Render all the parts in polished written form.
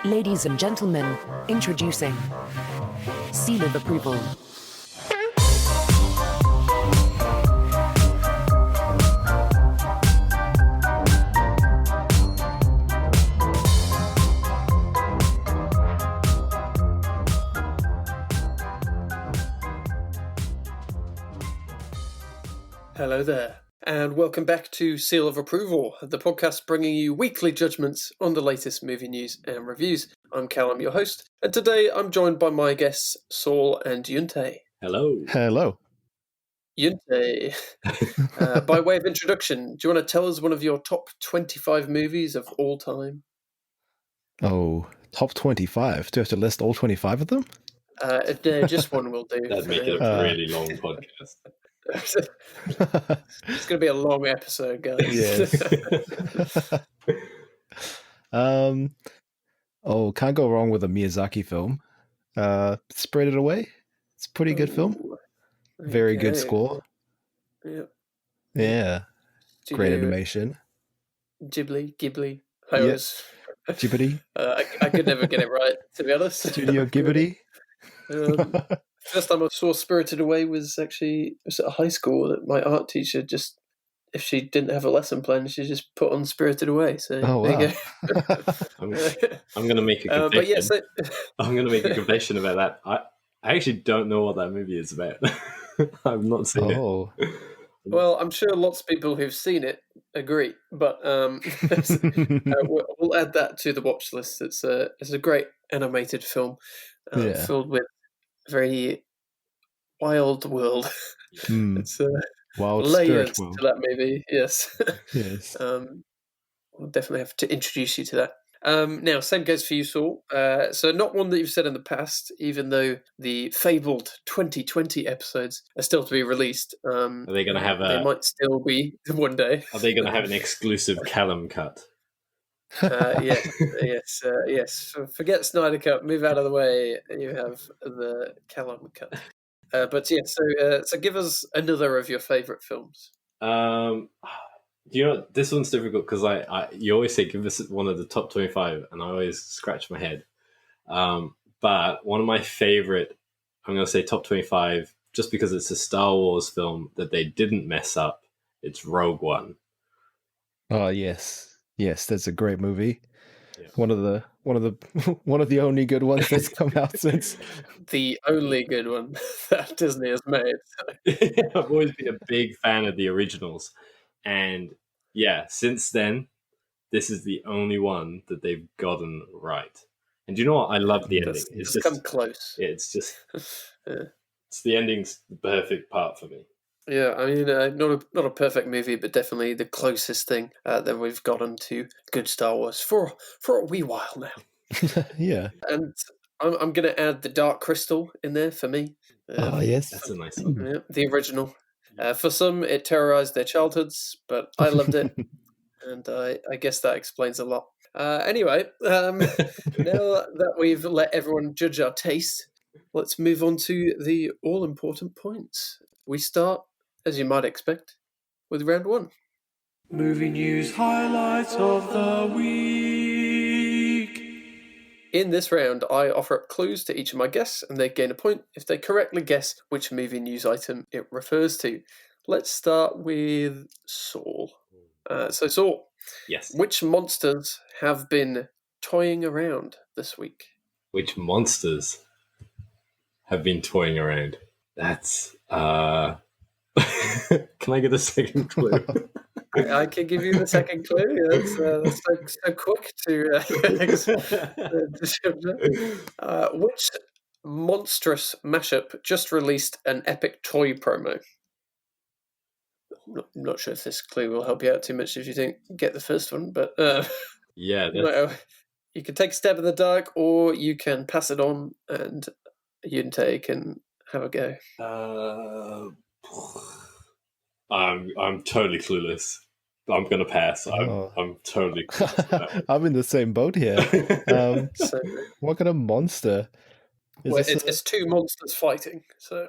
Ladies and gentlemen, introducing Seal of Approval. Hello there, and welcome back to Seal of Approval, the podcast bringing you weekly judgments on the latest movie news and reviews. I'm Callum, your host, and today I'm joined by my guests, Saul and Yoontae. Hello. Hello. Yoontae, by way of introduction, do you want to tell us one of your top 25 movies of all time? Oh, top 25. Do you have to list all 25 of them? No, just one will do. That'd make it a really long podcast. It's going to be a long episode, guys. Yes. Can't go wrong with a Miyagi film. Spirited Away. It's a pretty good film. Very good score. Yeah. Yeah. Great animation. Ghibli. Ghibli. I could never get it right, to be honest. Studio Ghibli. First time I saw Spirited Away was at high school. That my art teacher just, if she didn't have a lesson plan, she just put on Spirited Away. So there you go. I'm going to make a confession. I'm going to make a confession about that. I actually don't know what that movie is about. I've not seen it. Well, I'm sure lots of people who've seen it agree, but we'll add that to the watch list. It's a great animated film filled with a very wild world. It's wild layers world to that movie. Yes. Yes. We'll definitely have to introduce you to that. Now, same goes for you, Saul. So not one that you've said in the past, even though the fabled 2020 episodes are still to be released. Are they going to have They might still be one day. Are they going to have an exclusive Callum cut? Yes. Forget Snyder Cut. Move out of the way. You have the Callum cut. But yeah, so give us another of your favourite films. You know, this one's difficult because you always say give us one of the top 25, and I always scratch my head. But one of my favorite, I'm going to say top 25, just because it's a Star Wars film that they didn't mess up. It's Rogue One. Oh yes, that's a great movie. Yeah. One of the only good ones that's come out since. The only good one that Disney has made. I've always been a big fan of the originals. And yeah, since then, this is the only one that they've gotten right. And do you know what? I love the ending. It's just come close. It's just, it's the ending's the perfect part for me. Yeah, I mean, not a perfect movie, but definitely the closest thing that we've gotten to good Star Wars for a wee while now. Yeah. And I'm going to add the Dark Crystal in there for me. Yes. That's a nice one. Yeah, the original. For some, it terrorized their childhoods, but I loved it, and I guess that explains a lot. Anyway, now that we've let everyone judge our taste, let's move on to the all-important points. We start, as you might expect, with round one. Movie news highlights of the week. In this round, I offer up clues to each of my guests, and they gain a point if they correctly guess which movie news item it refers to. Let's start with Saul. So, Saul, yes. Which monsters have been toying around this week? Which monsters have been toying around? That's... Can I get a second clue? I can give you the second clue. That's so quick to which monstrous mashup just released an epic toy promo? I'm not sure if this clue will help you out too much if you didn't get the first one, but yeah, you can take a stab in the dark, or you can pass it on, and Yoontae can have a go. I'm totally clueless. I'm going to pass. I'm totally clueless. I'm in the same boat here. What kind of monster? It's two monsters fighting. So.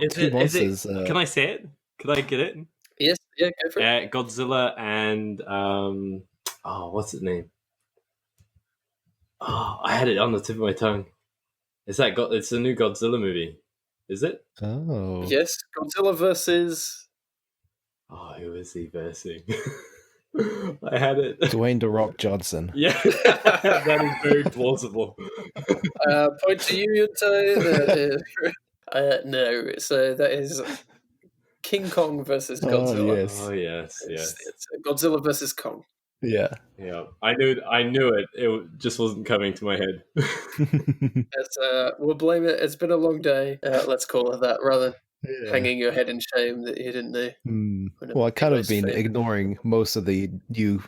Is it? Can I say it? Could I get it? Yes. Yeah. Go for it. Godzilla and what's its name? Oh, I had it on the tip of my tongue. It's a new Godzilla movie. Is it? Oh. Yes, Godzilla versus. Oh, who is he versing? I had it. Dwayne "The Rock" Johnson. Yeah, that is very plausible. Point to you, Yoontae. No, so that is King Kong versus Godzilla. Oh, yes. Oh yes, yes. It's Godzilla versus Kong. Yeah. Yeah, I knew it. It just wasn't coming to my head. We'll blame it. It's been a long day. Let's call it that, rather than Yeah. hanging your head in shame that you didn't know. Hmm. When Well, I kind of was been fame. ignoring most of the new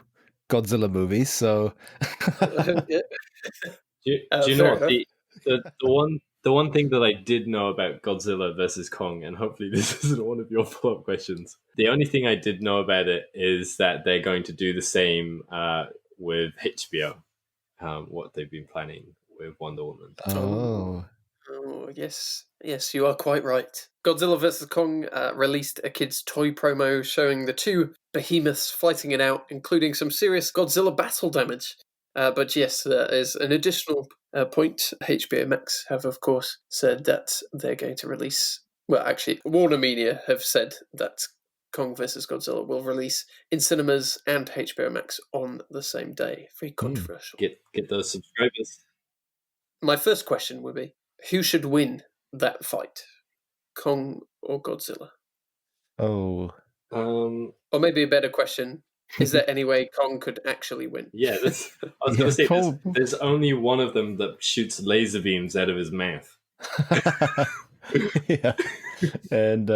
Godzilla movies, so Yeah. Do you know Fair what enough. the one thing that I did know about Godzilla versus Kong, and hopefully this isn't one of your follow-up questions. The only thing I did know about it is that they're going to do the same with HBO, what they've been planning with Wonder Woman. oh, Oh, yes. Yes, you are quite right. Godzilla vs. Kong released a kids' toy promo showing the two behemoths fighting it out, including some serious Godzilla battle damage. But yes, there is an additional point. HBO Max have, of course, said that they're going to release. Well, actually, Warner Media have said that Kong vs. Godzilla will release in cinemas and HBO Max on the same day. Very controversial. Get those subscribers. My first question would be, who should win that fight? Kong or Godzilla? oh. Or maybe a better question, is there any way Kong could actually win? Yeah, I was Yeah, going to say probably. there's only one of them that shoots laser beams out of his mouth. Yeah, and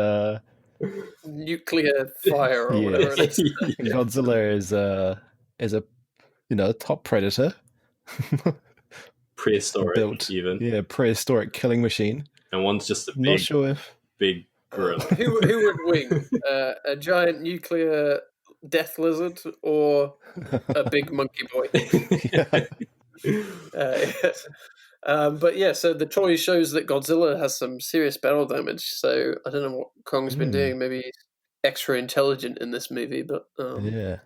Nuclear fire or Yeah. whatever it is. Godzilla is a top predator, Prehistoric, built even. prehistoric killing machine. And one's just a Not sure if big gorilla. Who would win? A giant nuclear death lizard or a big monkey boy? yeah. Yes. But yeah, so the toy shows that Godzilla has some serious battle damage. So I don't know what Kong's been doing. Maybe he's extra intelligent in this movie. But Yeah.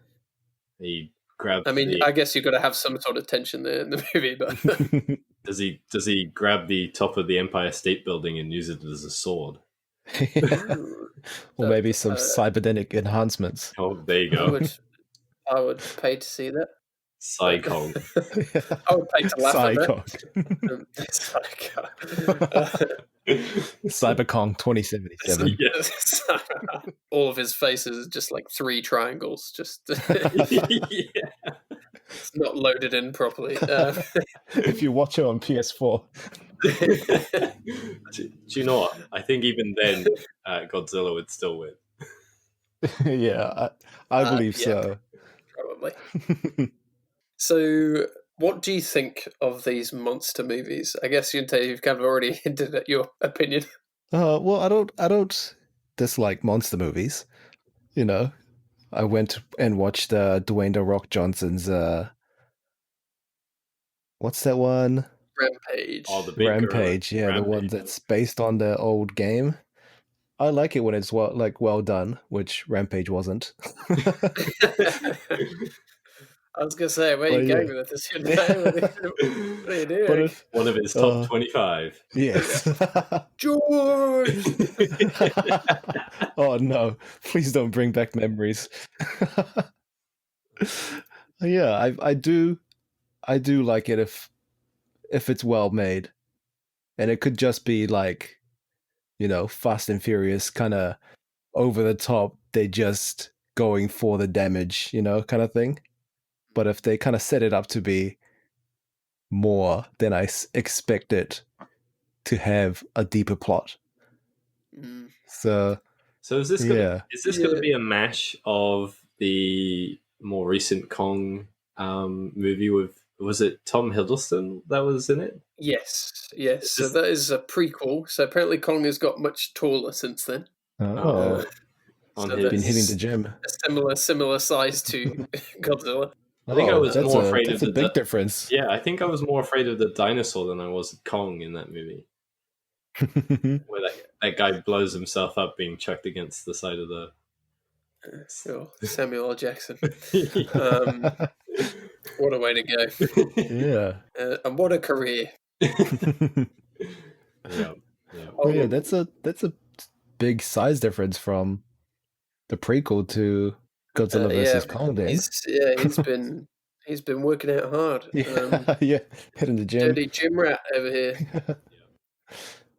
He grabs. I mean, I guess you've got to have some sort of tension there in the movie. But Does he grab the top of the Empire State Building and use it as a sword? Or maybe some cybernetic enhancements. Oh, there you go. I would pay to see that. Psycho. I would pay to laugh at that. Cyberkong 2077. Yes. All of his faces is just like 3 triangles. Just Yeah. it's not loaded in properly. If you watch it on PS4. Do you know what? I think even then, Godzilla would still win. Yeah, I believe so. Probably. So, what do you think of these monster movies? I guess Yoontae, you've kind of already hinted at your opinion. Well, I don't dislike monster movies. I went and watched Dwayne "The Rock" Johnson's what's that one? Rampage. Oh, the big Rampage, gorilla. the one that's based on the old game. I like it when it's well done, which Rampage wasn't. I was going to say, where are you going with this? What are you doing? But if, One of his top 25. yes. George! Oh no! Please don't bring back memories. Yeah, I do like it if it's well made, and it could just be like, Fast and Furious, kind of over the top. They just going for the damage, kind of thing. But if they kind of set it up to be more, then I expect it to have a deeper plot. So is this gonna be a mash of the more recent Kong movie with, was it Tom Hiddleston that was in it? Yes. So that is a prequel. So apparently Kong has got much taller since then. so been hitting the gym. A similar size to Godzilla. I think I was more afraid of the big difference. Yeah, I think I was more afraid of the dinosaur than I was Kong in that movie. Where that guy blows himself up being chucked against the side of the... Samuel L. Jackson. What a way to go. Yeah. And what a career. Yeah. Oh yeah, that's a big size difference from the prequel to Godzilla versus Kong. Then He's been working out hard. yeah, yeah, hitting the gym. Dirty gym rat over here.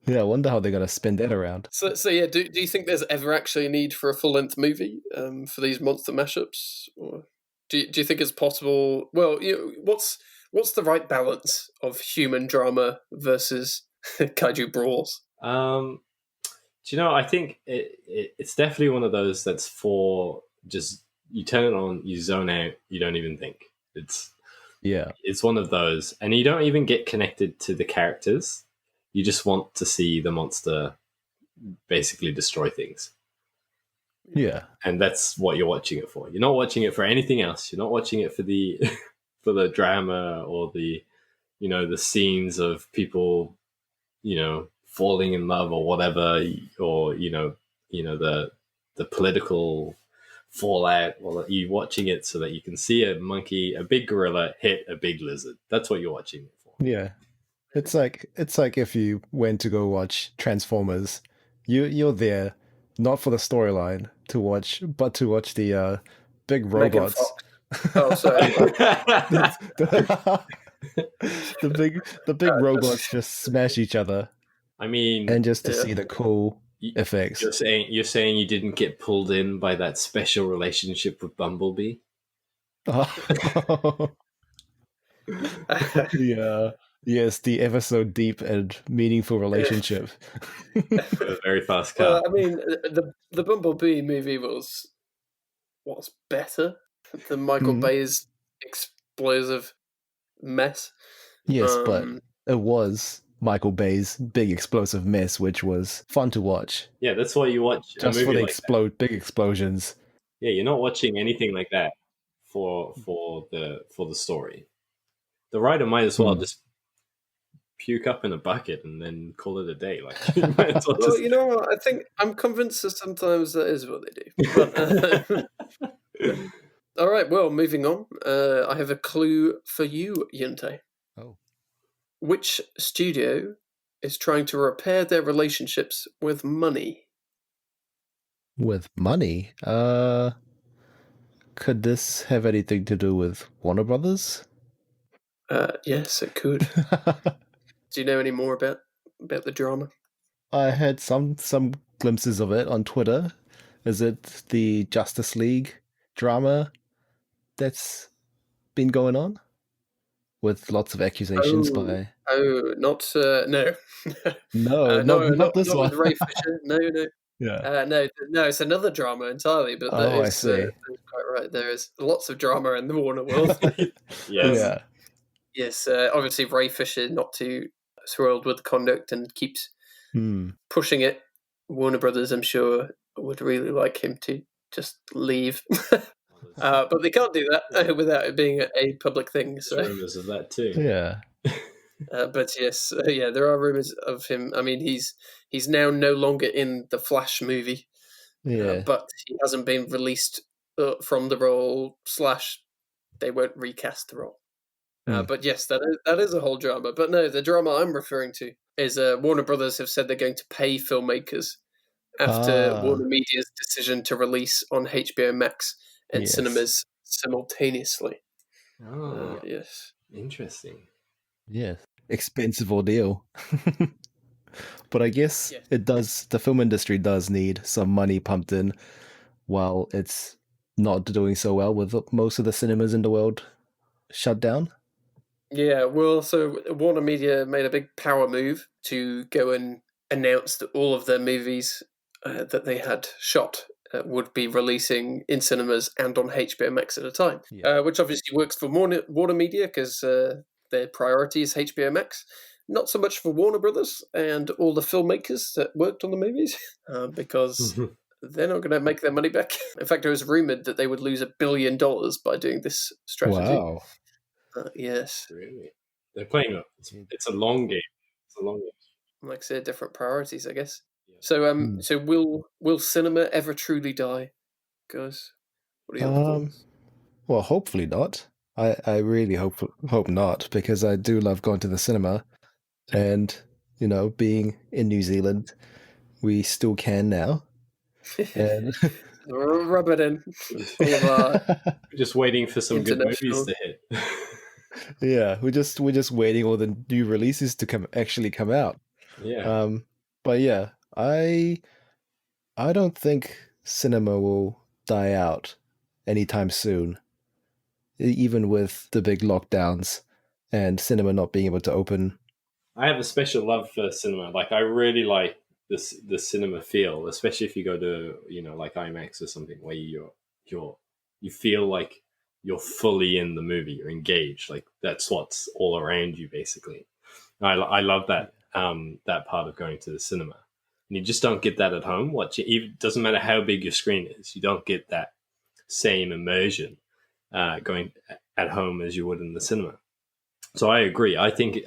Yeah, I wonder how they're gonna spin that around. So yeah, do you think there's ever actually a need for a full-length movie for these monster mashups, or do you think it's possible? Well, what's the right balance of human drama versus kaiju brawls? Do you know? I think it's definitely one of those that's for just you turn it on, you zone out, you don't even think. It's one of those, and you don't even get connected to the characters. You just want to see the monster basically destroy things. Yeah, and that's what you're watching it for. You're not watching it for anything else. You're not watching it for the for the drama or the the scenes of people falling in love or whatever, or the political fallout. Well, you're watching it so that you can see a big gorilla hit a big lizard. That's what you're watching it for. yeah. It's like if you went to go watch Transformers, you're there not for the storyline but to watch the big robots. Oh, sorry. the big robots just smash each other. I mean, and just to see the cool effects. You're saying you didn't get pulled in by that special relationship with Bumblebee? Yeah. Yes, the ever so deep and meaningful relationship. A very fast car. Well, I mean, the Bumblebee movie was better than Michael Bay's explosive mess. Yes, but it was Michael Bay's big explosive mess, which was fun to watch. Yeah, that's why you watch just a movie for the big explosions. Yeah, you're not watching anything like that for the story. The writer might as well just puke up in a bucket and then call it a day. Like, well, you know what? I think I'm convinced that sometimes that is what they do. But, all right, well, moving on. I have a clue for you, Yoontae. Oh. Which studio is trying to repair their relationships with money? With money? Could this have anything to do with Warner Brothers? Yes, it could. Do you know any more about the drama? I had some glimpses of it on Twitter. Is it the Justice League drama that's been going on? With lots of accusations by... Oh, not... no. No, not this one. Not with Ray Fisher. No. Yeah. No, it's another drama entirely, but I see. that is quite right. There is lots of drama in the Warner world. Yes. Yeah. Yes, obviously Ray Fisher not too thrilled with the conduct and keeps pushing it. Warner Brothers, I'm sure, would really like him to just leave. But they can't do that without it being a public thing. So. There's rumors of that too. Yeah. But yes, there are rumors of him. I mean, he's now no longer in the Flash movie. Yeah. But he hasn't been released from the role / they won't recast the role. But yes, that is a whole drama. But no, the drama I'm referring to is Warner Brothers have said they're going to pay filmmakers after Warner Media's decision to release on HBO Max and cinemas simultaneously. Oh, yes. Interesting. Yes. Expensive ordeal. But I guess the film industry does need some money pumped in while it's not doing so well with most of the cinemas in the world shut down. Yeah, well, so Warner Media made a big power move to go and announce that all of their movies that they had shot would be releasing in cinemas and on HBO Max at a time, which obviously works for Warner Media because their priority is HBO Max. Not so much for Warner Brothers and all the filmmakers that worked on the movies because they're not going to make their money back. In fact, it was rumored that they would lose $1 billion by doing this strategy. Wow. Yes. Really? They're playing it's a long game. It's a long game. Like I said, different priorities, I guess. Yeah. So will cinema ever truly die, guys? What are your thoughts? Well, hopefully not. I really hope not, because I do love going to the cinema, and being in New Zealand, we still can now. And Rub it in. All of our Just waiting for some good movies international. to hit. yeah, we're just waiting all the new releases to come out. Yeah. But yeah, I don't think cinema will die out anytime soon, even with the big lockdowns and cinema not being able to open. I have a special love for cinema. Like I really like the cinema feel, especially if you go to like IMAX or something where you feel like you're fully in the movie. You're engaged. Like that's what's all around you basically. I love that that part of going to the cinema. And you just don't get that at home. It doesn't matter how big your screen is. You don't get that same immersion going at home as you would in the cinema. So I agree. I think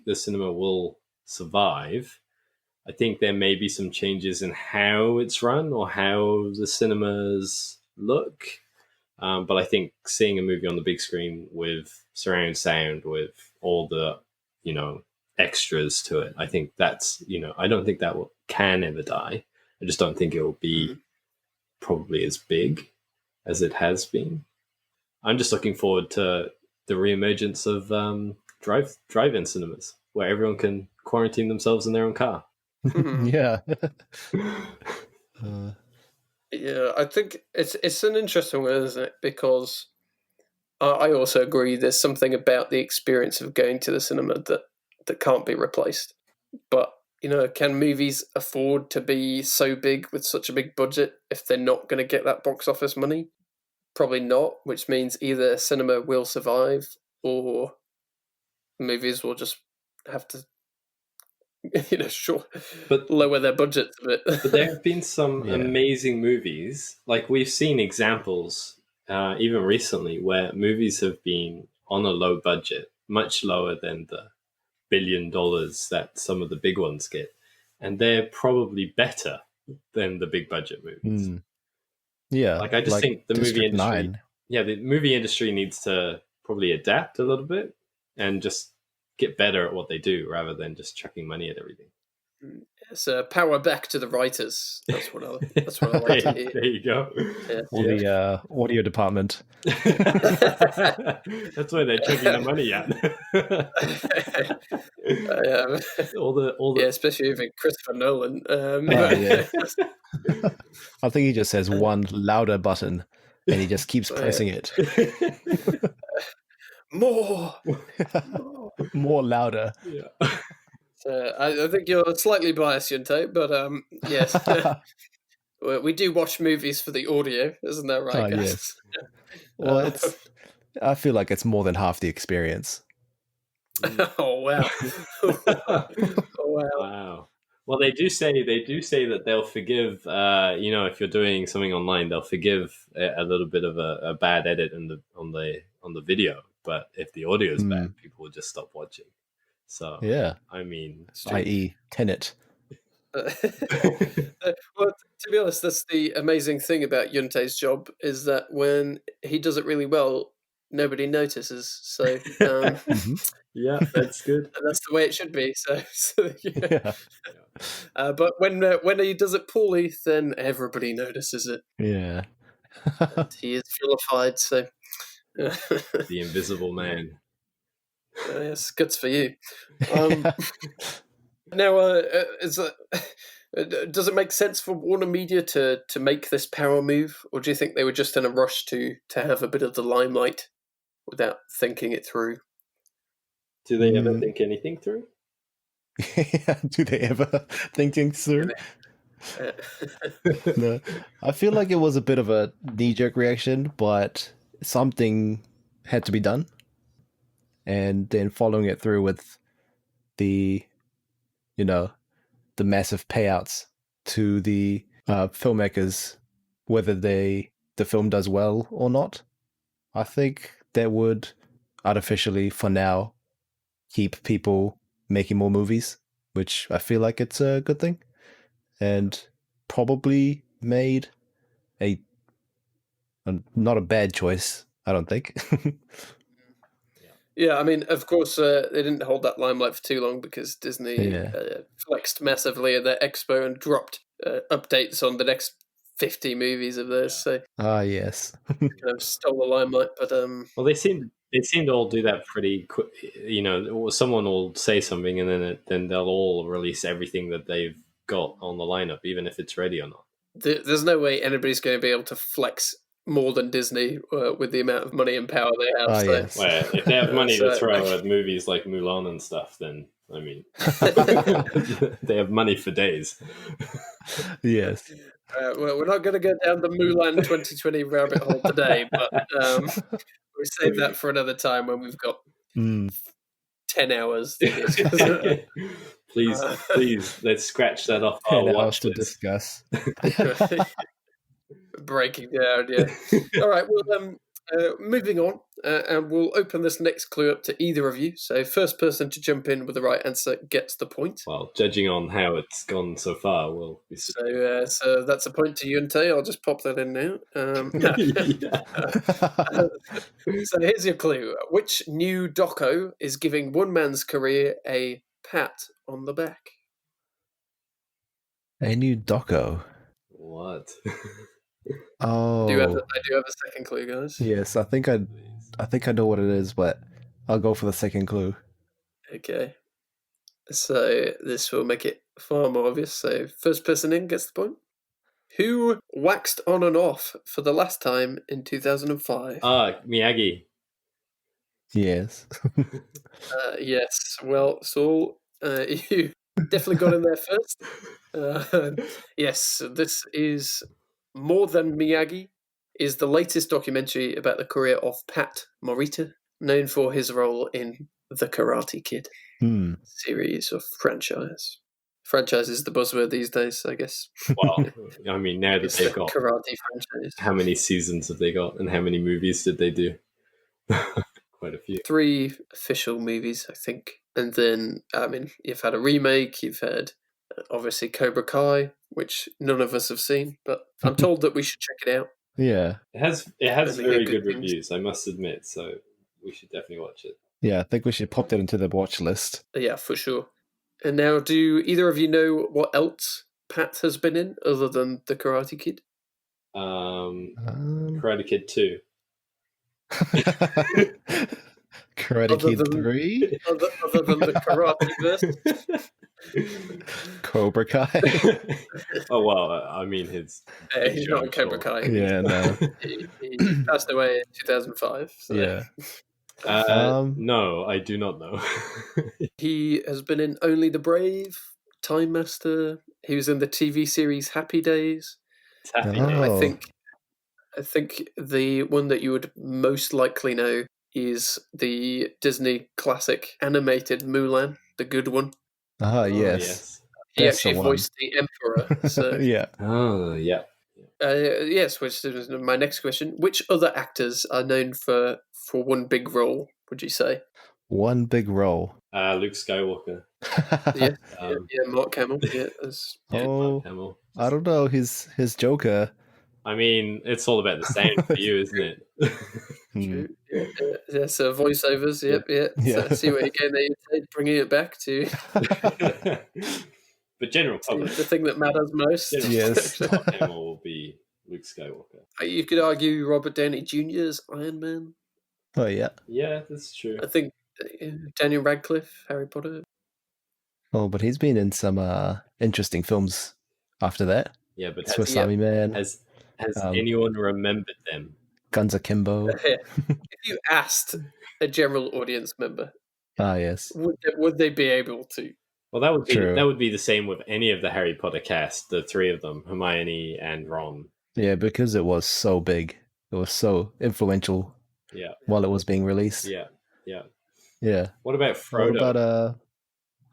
the cinema will survive. I think there may be some changes in how it's run or how the cinemas look. But I think seeing a movie on the big screen with surround sound, with all the, extras to it, I think that's, I don't think that can ever die. I just don't think it will be probably as big as it has been. I'm just looking forward to the reemergence of drive-in cinemas where everyone can quarantine themselves in their own car. Yeah. Yeah, I think it's an interesting one, isn't it? Because I also agree there's something about the experience of going to the cinema that can't be replaced. But, can movies afford to be so big with such a big budget if they're not going to get that box office money? Probably not, which means either cinema will survive or movies will just have to, lower their budgets a bit. But there have been some Yeah. amazing movies. Like we've seen examples, even recently, where movies have been on a low budget, much lower than the $1 billion that some of the big ones get. And they're probably better than the big budget movies. Yeah. Like I just think the movie District industry, 9. the movie industry needs to probably adapt a little bit and just get better at what they do rather than just chucking money at everything. It's power back to the writers. That's what I like to hear. There you go. Yeah. Or the audio department. That's where they're chucking the money at. Especially if it's Christopher Nolan. Yeah. I think he just has one louder button and he just keeps pressing it. More. More louder. Yeah. I think you're slightly biased, Yoontae, but yes. We do watch movies for the audio, isn't that right, guys? Yes. Well, I feel like it's more than half the experience. Oh wow! Oh, wow! Wow. Well, they do say that they'll forgive. If you're doing something online, they'll forgive a little bit of a bad edit on the video. But if the audio is bad, people will just stop watching. So yeah, I mean, i.e., Tenet. Well, to be honest, that's the amazing thing about Yuntae's job is that when he does it really well, nobody notices. So yeah, that's good. That's the way it should be. So yeah. But when he does it poorly, then everybody notices it. Yeah, and he is vilified. So the invisible man. Yes, good for you. Now, does it make sense for Warner Media to make this power move, or do you think they were just in a rush to have a bit of the limelight without thinking it through? Do they ever think anything through? Do they ever think things through? No, I feel like it was a bit of a knee-jerk reaction, but something had to be done, and then following it through with the massive payouts to the filmmakers, whether the film does well or not. I think that would artificially, for now, keep people making more movies, which I feel like it's a good thing, and probably made a not a bad choice, I don't think. Yeah, I mean, of course, they didn't hold that limelight for too long because Disney Yeah. flexed massively at their expo and dropped updates on the next 50 movies of theirs. So Ah, yes. kind of stole the limelight. But Well, they seem to all do that pretty quick. Someone will say something, and then they'll all release everything that they've got on the lineup, even if it's ready or not. there's no way anybody's going to be able to flex more than Disney with the amount of money and power they have. Ah, so. yes. Well, if they have money to So- throw at movies like Mulan and stuff, then I mean, they have money for days. Yes. Well, we're not going to go down the Mulan 2020 rabbit hole today, but we save that for another time when we've got Mm. 10 hours. Please, let's scratch that off our 10 hours watch to list. discuss. Breaking down, yeah. All right, well, moving on, and we'll open this next clue up to either of you. So, first person to jump in with the right answer gets the point. Well, judging on how it's gone so far, we'll be. So that's a point to Yoontae. I'll just pop that in now. So here's your clue. Which new doco is giving one man's career a pat on the back? A new doco. What? Oh. I do have a second clue, guys. Yes, I think I know what it is, but I'll go for the second clue. Okay. So this will make it far more obvious. So first person in gets the point. Who waxed on and off for the last time in 2005? Miyagi. Yes. Yes. Well, Saul, you definitely got in there first. Yes, this is More Than Miyagi, is the latest documentary about the career of Pat Morita, known for his role in The Karate Kid series of franchise. Franchise is the buzzword these days, I guess. Well, I mean, now that It's they've the got karate franchise. how many seasons have they got, and how many movies did they do? Quite a few. 3 official movies, I think. And then, I mean, you've had a remake, you've had obviously Cobra Kai, which none of us have seen, but I'm told that we should check it out. Yeah. It has Only very good good things. reviews, I must admit. So we should definitely watch it. Yeah, I think we should pop that into the watch list. Yeah, for sure. And now, do either of you know what else Pat has been in other than The Karate Kid? Karate Kid 2. Karate Other Kid than- 3, Other than the Karate verse? Cobra Kai. Oh well, I mean his. He's not in Cobra Kai. Yeah, no. He passed away in 2005. So. Yeah. No, I do not know. He has been in Only the Brave, Time Master. He was in the TV series Happy Days. It's Happy Oh. Days. I think the one that you would most likely know is the Disney classic animated Mulan, the good one. Ah, Oh, yes. He That's the actually one. voiced the Emperor. So, Yeah. Oh yeah. yes, which is my next question. Which other actors are known for one big role, would you say? One big role. Luke Skywalker. Yeah, Um, yeah, Mark Hamill. Yeah, Oh, Hamill. I don't know. His Joker. I mean, it's all about the same for you, isn't it? Hmm. yeah, so voiceovers. Yep, yeah. Yeah. So see what again they bringing it back to But general public, the thing that matters most. general Yes. public, Mark Hamill will be Luke Skywalker. You could argue Robert Downey Jr.'s Iron Man. Oh, yeah. Yeah, that's true. I think Daniel Radcliffe, Harry Potter. Oh, but he's been in some interesting films after that. Yeah, but Swiss Yeah. Army Man, has Um, anyone remembered them? Guns Akimbo. If you asked a general audience member, Ah, yes. would they be able to? Well, that True. would be the same with any of the Harry Potter cast, the 3 of them, Hermione and Ron. Yeah, because it was so big. It was so influential Yeah, while it was being released. yeah, yeah. Yeah. What about What Frodo? about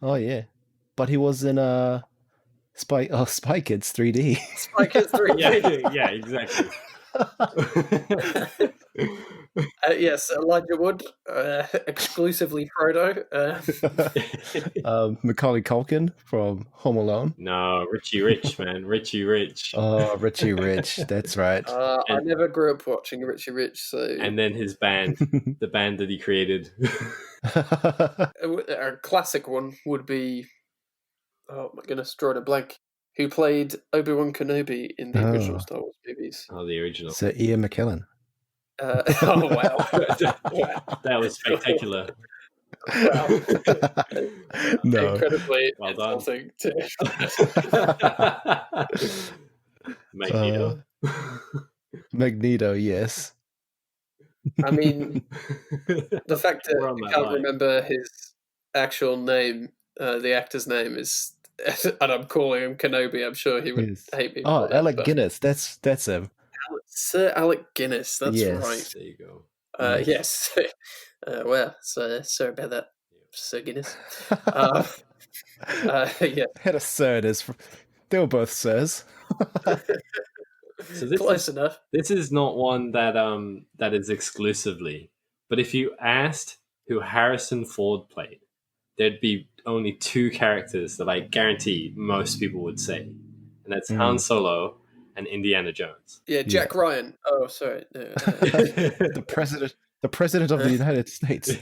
oh yeah. But he was in Spy Kids 3D. Spy Kids 3D. Yeah, exactly. Yes, Elijah Wood, exclusively Frodo. Macaulay Culkin from Home Alone. No, Richie Rich, man. Richie Rich. Oh, Richie Rich. That's right. I never grew up watching Richie Rich, so And then his band, the band that he created. a classic one would be, oh my goodness, drawing a blank. Who played Obi-Wan Kenobi in the original Star Wars movies? Oh, the original. So Ian McKellen. Oh wow, That was spectacular. wow. No. Incredibly Well done. insulting to Magneto. Magneto, yes. I mean, the fact that We're on I that can't line. remember his actual name, the actor's name is, and I'm calling him Kenobi. I'm sure he would Yes. hate me. Oh, for that, Alec but Guinness. That's him. Sir Alec Guinness. That's Yes. right. There you go. Yes. Well, sorry about that, Sir Guinness. Yeah. Had a sir in his. They were both sirs. So this Close is, enough. this is not one that is exclusively. But if you asked who Harrison Ford played, there'd be only two characters that I guarantee most people would say, and that's Han Solo and Indiana Jones. Yeah, Jack Ryan. Oh, sorry. No, The president of the United States.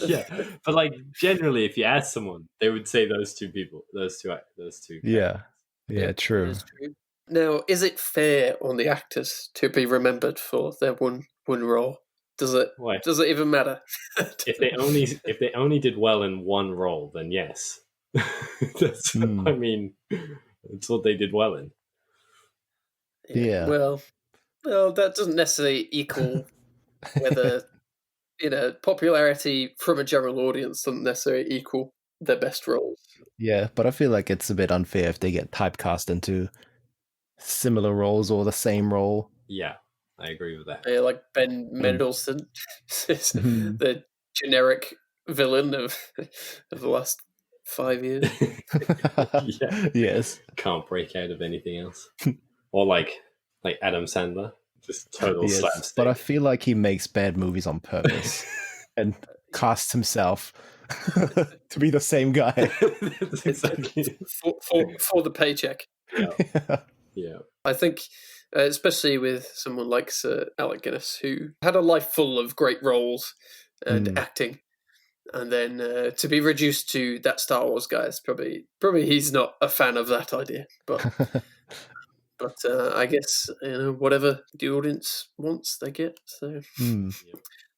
Yeah, but like generally, if you ask someone, they would say those two people, those two. Yeah. Yeah, true. That's true. Now, is it fair on the actors to be remembered for their one role? Does it Why? does it even matter? If they only did well in one role, then yes. That's, I mean, that's what they did well in. Yeah. Well, that doesn't necessarily equal whether popularity from a general audience doesn't necessarily equal their best roles. Yeah, but I feel like it's a bit unfair if they get typecast into similar roles or the same role. Yeah, I agree with that. Yeah, like Ben Mendelsohn, the generic villain of the last 5 years. Yeah. Yes. Can't break out of anything else. Or like Adam Sandler, just total Yes. slapstick. But I feel like he makes bad movies on purpose and casts himself to be the same guy. That's exactly. for the paycheck. Yeah. I think, especially with someone like Sir Alec Guinness, who had a life full of great roles and acting, and then to be reduced to that Star Wars guy is probably he's not a fan of that idea. But I guess whatever the audience wants, they get. So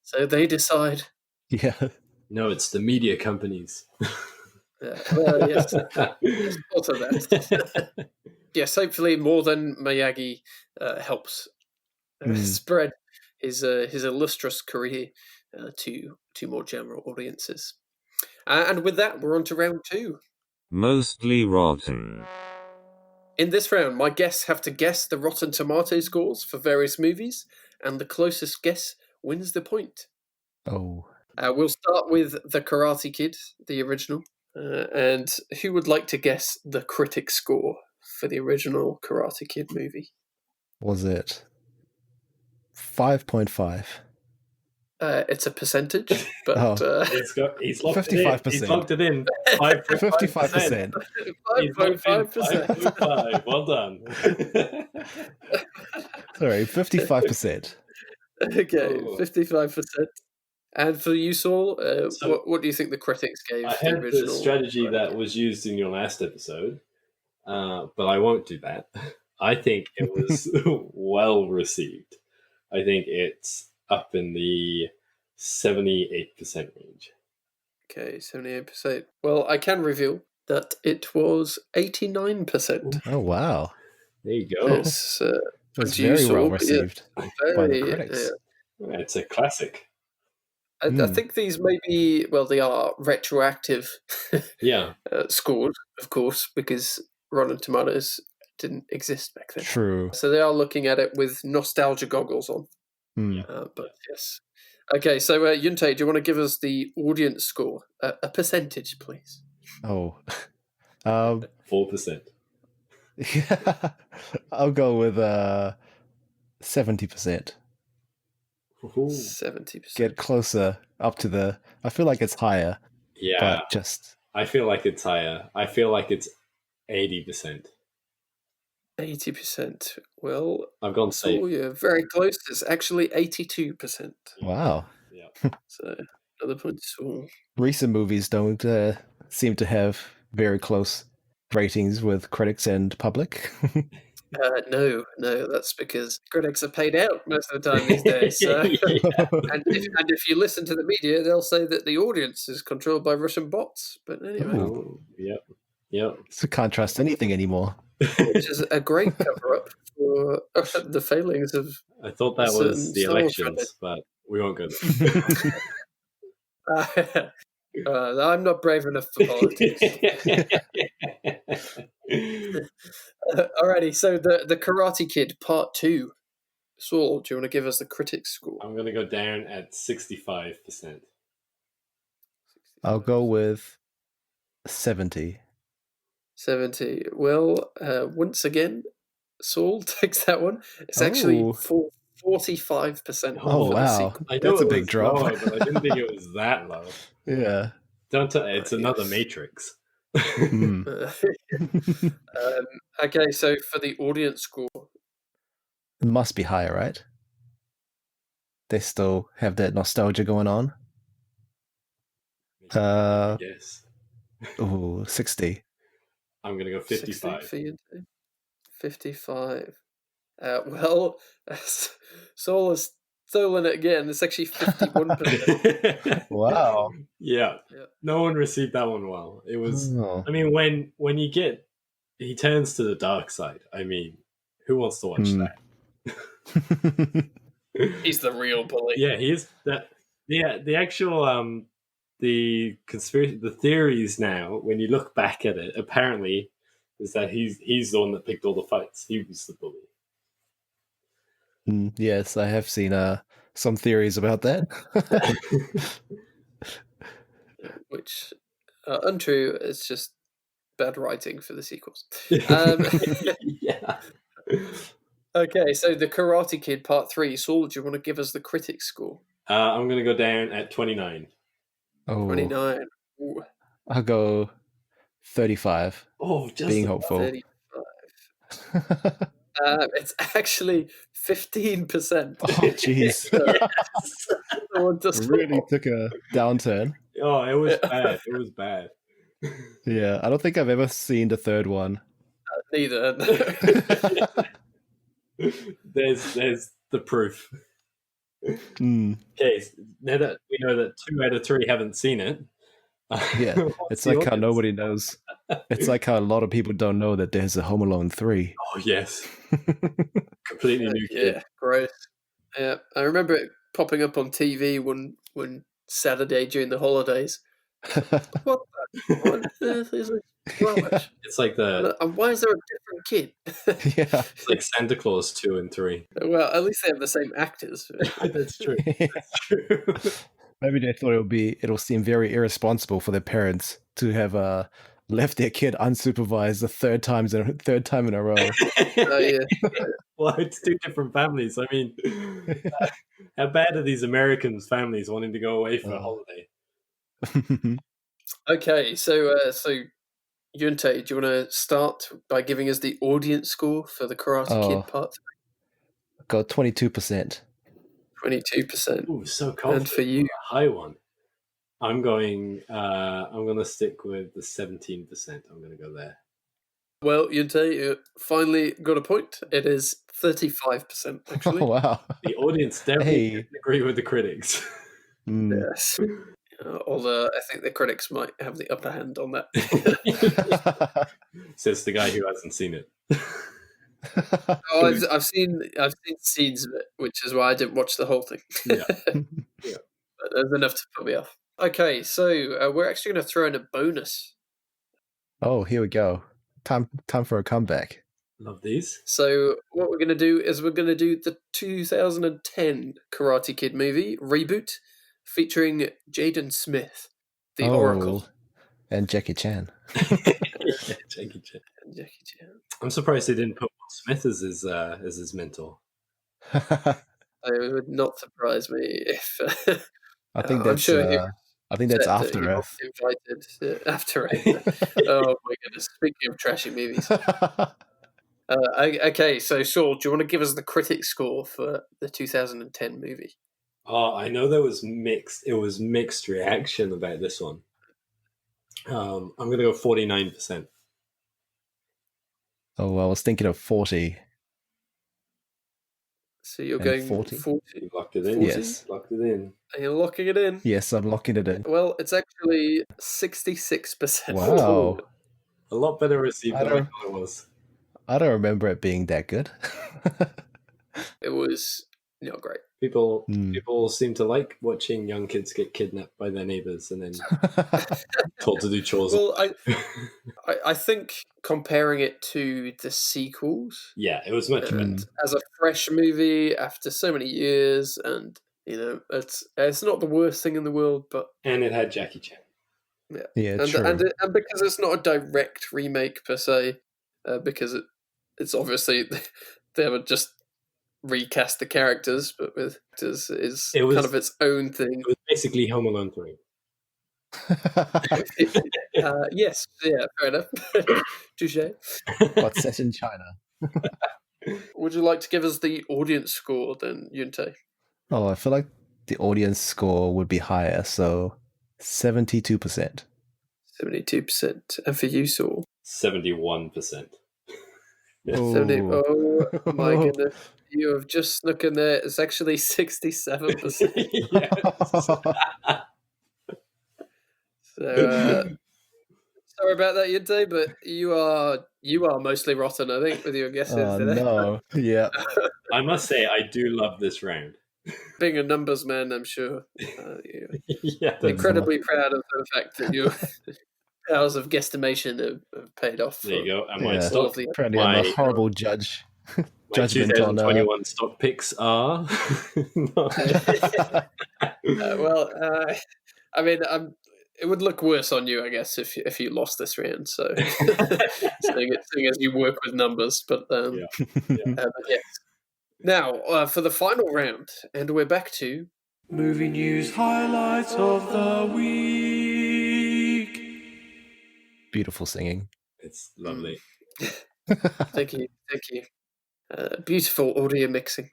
so they decide. Yeah. No, it's the media companies. Well, yes, also that. Yes, hopefully more than Miyagi helps spread his illustrious career to more general audiences. And with that, we're on to round 2. Mostly rotten. In this round, my guests have to guess the Rotten Tomato scores for various movies, and the closest guess wins the point. Oh. We'll start with The Karate Kid, the original. And who would like to guess the critic score for the original Karate Kid movie? Was it 5.5? It's a percentage, but He's locked 55%. it in. He's locked it in. 55%. 5.5%. Well done. Sorry, 55%. Okay, 55%. And for you, Saul, So- what do you think the critics gave I the had original? the strategy that was used in your last episode, but I won't do that. I think it was well received. I think it's up in the 78% range. Okay, 78%. Well, I can reveal that it was 89%. Oh, wow. There you go. Yes, It was to you, very well Saul, but yeah, received by the very, critics. It's a classic. I think these may be, well, they are retroactive Yeah. scores, of course, because Rotten Tomatoes didn't exist back then. True. So they are looking at it with nostalgia goggles on. Hmm. But yes. Okay, so Yoontae, do you want to give us the audience score? A percentage, please. Oh. 4%. I'll go with 70%. 70%. Get closer up to the. I feel like it's higher, Yeah, but just I feel like it's higher. I feel like it's 80%. 80%. Well, I've gone safe. Saul, you're very close. It's actually 82%. wow. Yeah. So another point to Saul. Recent movies don't seem to have very close ratings with critics and public. No, that's because critics are paid out most of the time these days. So. And if you listen to the media, they'll say that the audience is controlled by Russian bots. But anyway, Oh, yep. So can't trust anything ananymore. which is a great cover-up for the failings of. I thought that Certain was the Star Wars elections, but we won't go there. I'm not brave enough for politics. Alrighty, so the Karate Kid Part 2. Saul, do you want to give us the critics score? I'm going to go down at 65%. I'll go with 70. 70. Well, once again, Saul takes that one. It's actually Oh. 45%. Oh, for the wow. sequel. I know That's a it big was drop. lower, but I didn't think it was that low. Yeah. It's another Yes. Matrix. Hmm. Okay, so for the audience score, It must be higher, right? They still have that nostalgia going on. Yes. Oh, 60. I'm going to go 60 55. for you too. 55. Well, Saul has stolen it again. It's actually 51%. Wow. Yeah. Yeah. No one received that one well. It was. Oh. I mean, when you get, he turns to the dark side. I mean, who wants to watch Hmm. that? He's the real bully. Yeah, he is. That. Yeah, the actual the conspiracy, the theories now. When you look back at it, apparently, is that he's the one that picked all the fights. He was the bully. Yes, I have seen some theories about that. Which untrue. It's just bad writing for the sequels. Yeah. Okay, so the Karate Kid Part 3. Saul, do you want to give us the critics score? I'm going to go down at 29. Oh, 29. Ooh, I'll go 35. Oh, just Being about. hopeful. 35. It's actually 15%. Oh, jeez. Someone just Really took a downturn. Oh, it was bad. It was bad. Yeah, I don't think I've ever seen the third one. Neither. There's the proof. Mm, Okay, now that we know that 2 out of 3 haven't seen it. yeah, what's it's the like how audience? nobody knows. It's like how a lot of people don't know that there's a Home Alone 3. Oh yes, completely new Yeah, kid. gross. Yeah, I remember it popping up on TV one Saturday during the holidays. What on earth is this rubbish? It's like the And why is there a different kid? Yeah. it's like Santa Claus 2 and 3. Well, at least they have the same actors. That's true. That's true. Maybe they thought it'll seem very irresponsible for their parents to have left their kid unsupervised the third time in a row. Yeah. Well, it's 2 different families. I mean, how bad are these American families wanting to go away for a holiday? Okay, so Yoontae, do you want to start by giving us the audience score for the Karate Kid Part Got 22%. 22%. Ooh, so confident. And for you? A high one. I'm going to stick with the 17%. I'm going to go there. Well, Yoontae, you finally got a point. It is 35%, actually. Oh, wow. The audience definitely didn't agree with the critics. Mm. Yes. Although I think the critics might have the upper hand on that. Says the guy who hasn't seen it. Oh, I've seen scenes of it, which is why I didn't watch the whole thing. Yeah. But there's enough to put me off. Okay, so we're actually going to throw in a bonus. Oh, here we go. Time for a comeback. Love these. So what we're going to do is we're going to do the 2010 Karate Kid movie reboot featuring Jaden Smith, the Oracle. And Jackie Chan. Jackie Chan. And Jackie Chan. I'm surprised they didn't put Will Smith as his mentor. It would not surprise me if. I think I'm that's sure he I think that's said that After he Earth. was invited after it. Oh my goodness! Speaking of trashy movies, okay. So, Saul, do you want to give us the critic score for the 2010 movie? Oh, I know there was mixed. It was mixed reaction about this one. I'm gonna go 49%. Oh, I was thinking of 40. So you're And going 40? 40. You locked it in. 40? Yes. Locked it in. Are you locking it in? Yes, I'm locking it in. Well, it's actually 66%. Wow. A lot better received I than I don't- thought it was. I don't remember it being that good. It was not great. People Hmm. people seem to like watching young kids get kidnapped by their neighbors and then told to do chores. Well, I think comparing it to the sequels, Yeah, it was much better. and as a fresh movie after so many years, and it's not the worst thing in the world, but And it had Jackie Chan. Yeah, and true. and because it's not a direct remake per se, because it's obviously they haven't just recast the characters, but with actors is It was- kind of its own thing. It was basically Home Alone 3. Yes, yeah, fair enough. Touche. But set in China. Would you like to give us the audience score then, Yoontae? Oh, I feel like the audience score would be higher, so 72%. 72%. And for you, Saul? 71%. Oh. 70. Oh my goodness. You have just snuck in there. It's actually 67%. So sorry about that, Yoontae, but you are mostly rotten, I think, with your guesses Oh, today. no. Yeah. I must say, I do love this round. Being a numbers man, I'm sure you're Yeah, incredibly proud of the fact that your powers of guesstimation have paid off. there you go. And my Yeah. All of stock, the Apparently, I'm a horrible judge. my Judgment on 2021 stock picks are. I mean, it would look worse on you, I guess, if you lost this round. So, seeing as you work with numbers, but yes. Now for the final round, and we're back to Movie news highlights of the week. Beautiful singing. It's lovely. thank you. Beautiful audio mixing.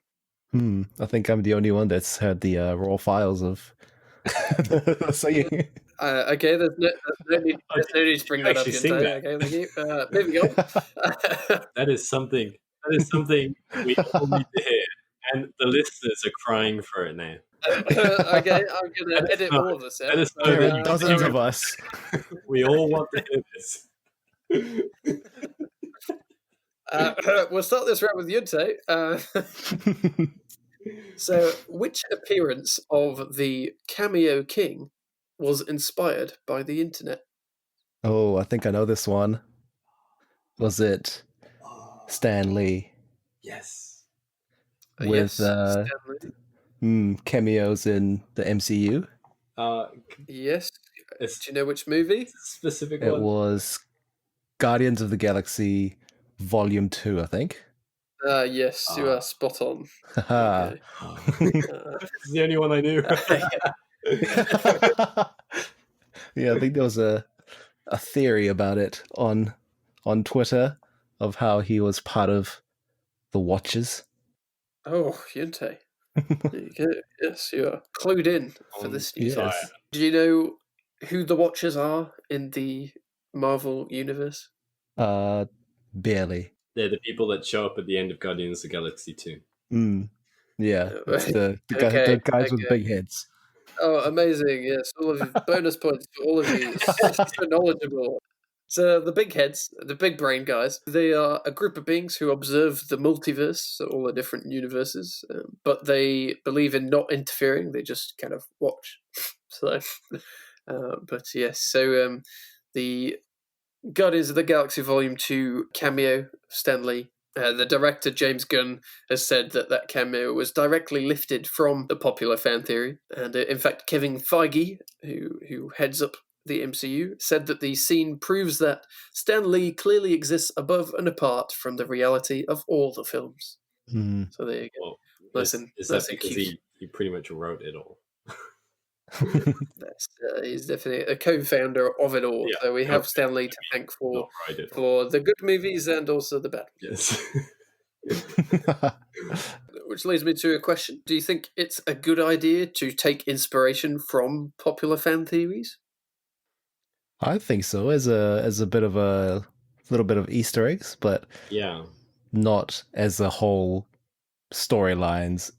I think I'm the only one that's heard the raw files of the singing. Okay, there's no need to bring that up. Actually sing Yoontae. that. Okay, thank you. Moving on. That is something we all need to hear. And the listeners are crying for it now. Okay, I'm going to edit all of this out. That is So, so There that are you dozens hear of us. We all want to hear this. we'll start this round with Yoontae. So, which appearance of the Cameo King was inspired by the internet? Oh, I think I know this one. Was it Stan Lee Yes. with Stanley. cameos in the MCU? Yes. It's Do you know which movie? a specific It one. was Guardians of the Galaxy Volume 2, I think. Yes, you are spot on. Haha. It's the only one I knew. Yeah, I think there was a theory about it on Twitter of how he was part of the Watchers. Oh, Yoontae. There you go. Yes, you are clued in for this news. Yes. Do you know who the Watchers are in the Marvel universe? Barely. They're the people that show up at the end of Guardians of the Galaxy 2. Yeah, it's the Okay, guys with okay. big heads. Oh, amazing! Yes, all of you, bonus points for all of you. So knowledgeable. So the big heads, the big brain guys, they are a group of beings who observe the multiverse, so all the different universes, but they believe in not interfering. They just kind of watch. So, but yes, so the Guardians of the Galaxy Volume 2 cameo, Stan Lee. The director, James Gunn, has said that cameo was directly lifted from the popular fan theory. And in fact, Kevin Feige, who heads up the MCU, said that the scene proves that Stan Lee clearly exists above and apart from the reality of all the films. So there you go. nice Is and that nice and because cute. he pretty much wrote it all? He's definitely a co-founder of it all. Yeah, So we have co-founder, Stanley to thank Not write it all. for the good movies and also the bad movies. Yes. Which leads me to a question. Do you think it's a good idea to take inspiration from popular fan theories? I think so, as a bit of a little bit of Easter eggs, but Yeah. not as a whole storylines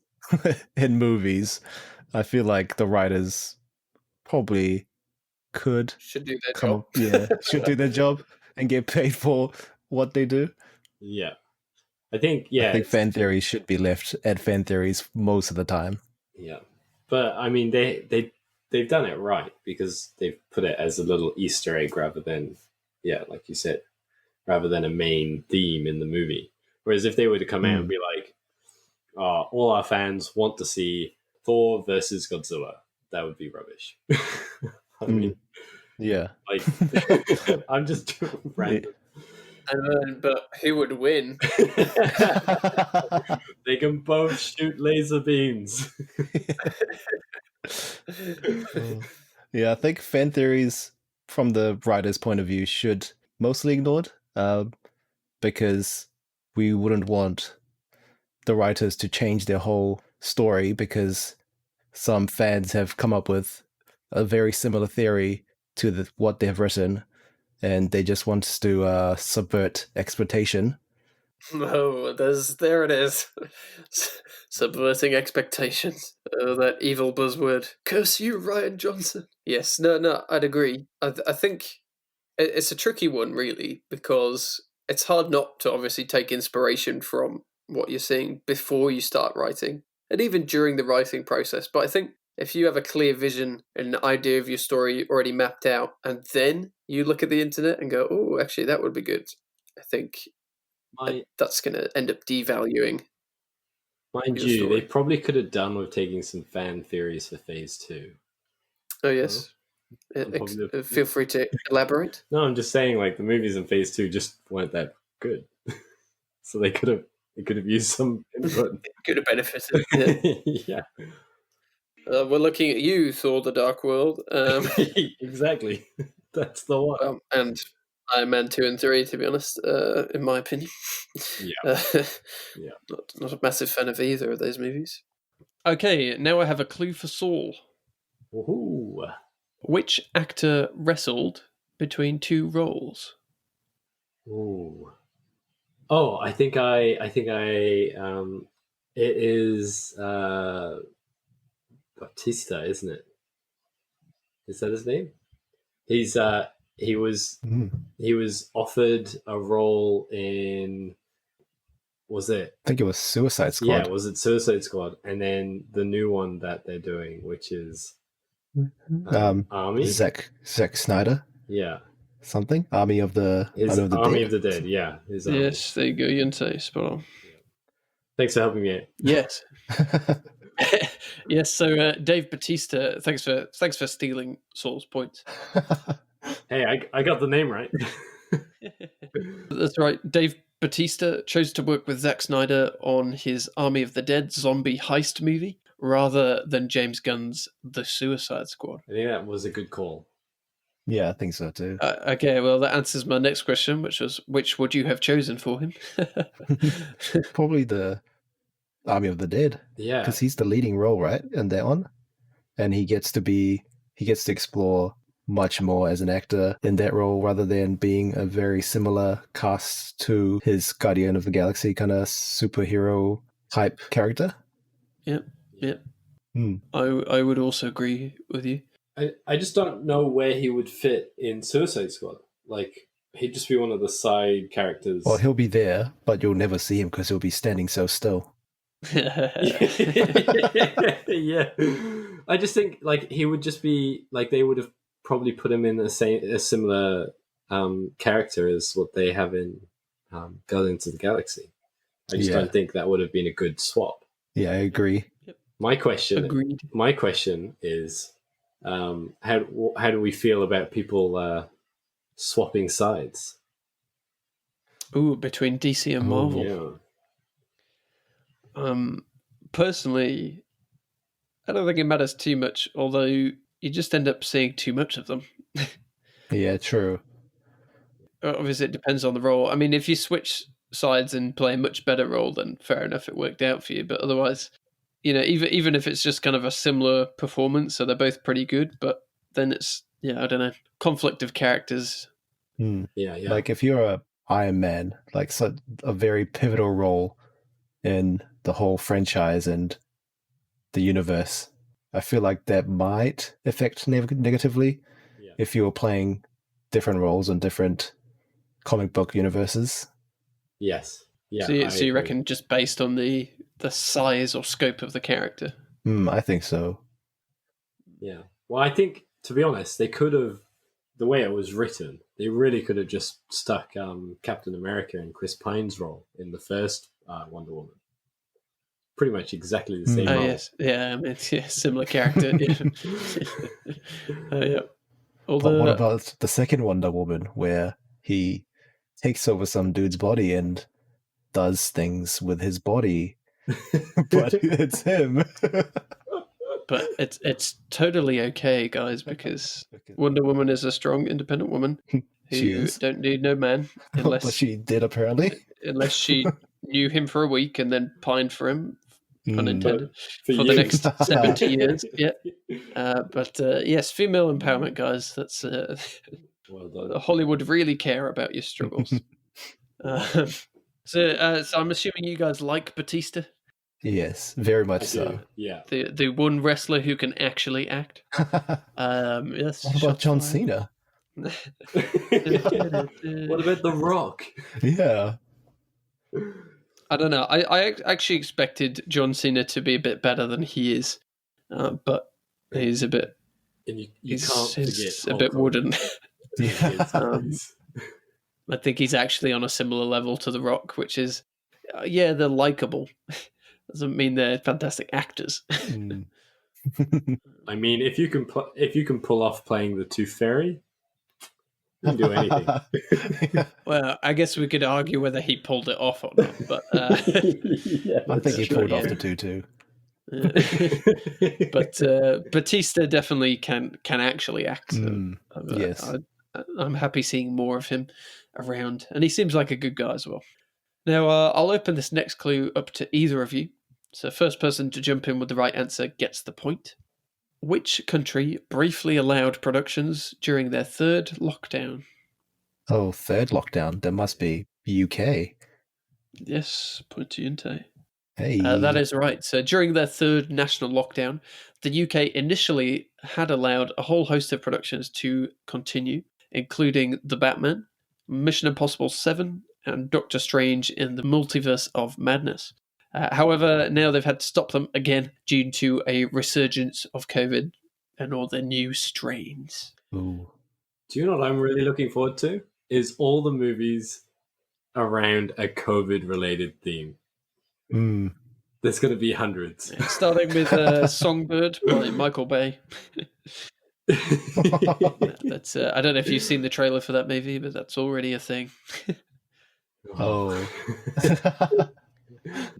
in movies. I feel like the writers probably could Should do their come job. up, should do their job and get paid for what they do. Yeah. I think I think fan theories should be left at fan theories most of the time. Yeah, but I mean they've done it right because they've put it as a little Easter egg rather than, like you said, rather than a main theme in the movie. Whereas if they were to come out and be like, all our fans want to see Thor versus Godzilla, that would be rubbish. I mean, yeah, like I'm just random. But who would win? They can both shoot laser beams. Yeah, I think fan theories from the writer's point of view should mostly ignored, because we wouldn't want the writers to change their whole story because some fans have come up with a very similar theory to what they've written, and they just want to subvert expectation. Oh, there it is. Subverting expectations. Oh, that evil buzzword. Curse you, Ryan Johnson. Yes, no, I'd agree. I think it's a tricky one, really, because it's hard not to obviously take inspiration from what you're seeing before you start writing, and even during the writing process. But I think if you have a clear vision and an idea of your story already mapped out, and then you look at the internet and go, oh, actually, that would be good, I think that's going to end up devaluing. Mind your you, story. they probably could have done with taking some fan theories for phase 2. Oh, yes. Feel free to elaborate. No, I'm just saying, like, the movies in phase 2 just weren't that good. So they could have used some input. Could have benefited. Yeah. Yeah. We're looking at you, Thor: The Dark World. Exactly. That's the one. And Iron Man 2 and 3, to be honest, in my opinion. Yeah. Yeah. Not a massive fan of either of those movies. Okay, now I have a clue for Saul. Woohoo. Which actor wrestled between two roles? Ooh. Oh, I think it is Batista, isn't it? Is that his name? He was offered a role in, was it? I think it was Suicide Squad. Yeah, was it Suicide Squad? And then the new one that they're doing, which is Army? Zack Snyder. Yeah. Something? Army of the Army Dead. of the Dead, yeah. Yes, there you go, Yoontae, spot on. Thanks for helping me out. Yes. Yes, so Dave Bautista, thanks for stealing Saul's points. Hey, I got the name right. That's right. Dave Bautista chose to work with Zack Snyder on his Army of the Dead zombie heist movie rather than James Gunn's The Suicide Squad. I think that was a good call. Yeah, I think so too. Okay, well, that answers my next question, which was, which would you have chosen for him? Probably the Army of the Dead. Yeah. Because he's the leading role, right? In that one. And he gets to explore much more as an actor in that role rather than being a very similar cast to his Guardian of the Galaxy kind of superhero type character. Yep. I would also agree with you. I just don't know where he would fit in Suicide Squad. Like, he'd just be one of the side characters. Well, he'll be there, but you'll never see him because he'll be standing so still. Yeah. I just think, like, he would just be, like, they would have probably put him in a similar character as what they have in Guardians of the Galaxy. I just don't think that would have been a good swap. Yeah, I agree. My question is, how do we feel about people swapping sides? Ooh, between DC and Marvel. Yeah. personally, I don't think it matters too much, although you just end up seeing too much of them. Yeah, true. Obviously, it depends on the role. I mean, if you switch sides and play a much better role, then fair enough, it worked out for you. But otherwise, even if it's just kind of a similar performance, so they're both pretty good, but then it's, I don't know, conflict of characters. Yeah. Like if you're a Iron Man, like a very pivotal role in the whole franchise and the universe, I feel like that might affect negatively if you were playing different roles in different comic book universes. Yes. Yeah. So you reckon just based on the size or scope of the character? I think so. Yeah. Well, I think, to be honest, they could have, the way it was written, they really could have just stuck Captain America and Chris Pine's role in the first Wonder Woman. Pretty much exactly the same role. Yes. Yeah, I mean, similar character. Yeah. But what about the second Wonder Woman, where he takes over some dude's body and does things with his body, but it's him? But it's totally okay, guys, because Wonder Woman is a strong, independent woman who don't need no man unless but she did, apparently. Unless she knew him for a week and then pined for him, unintended, for the next 70 years. Yeah. But yes, female empowerment, guys. That's well done. Hollywood really care about your struggles. So I'm assuming you guys like Batista. Yes, very much so. Yeah. The one wrestler who can actually act. Yes. What about John Cena? What about The Rock? Yeah. I don't know. I actually expected John Cena to be a bit better than he is, but he's a bit. And you he's can't forget a bit wooden. Yeah. I think he's actually on a similar level to The Rock, which is, they're likable. Doesn't mean they're fantastic actors. I mean, if you can pull off playing the Tooth Fairy, you can do anything. Well, I guess we could argue whether he pulled it off or not, but I think he pulled off the tutu. But Batista definitely can actually act. So yes, I'm happy seeing more of him around, and he seems like a good guy as well. Now, I'll open this next clue up to either of you. So, first person to jump in with the right answer gets the point. Which country briefly allowed productions during their third lockdown? Oh, third lockdown? That must be UK. Yes, point to Yoontae. Hey. That is right. So during their third national lockdown, the UK initially had allowed a whole host of productions to continue, including The Batman, Mission Impossible 7, and Doctor Strange in the Multiverse of Madness. However, now they've had to stop them again due to a resurgence of COVID and all the new strains. Ooh. Do you know what I'm really looking forward to? Is all the movies around a COVID-related theme. There's going to be hundreds. Starting with Songbird by Michael Bay. That's I don't know if you've seen the trailer for that movie, but that's already a thing. Oh.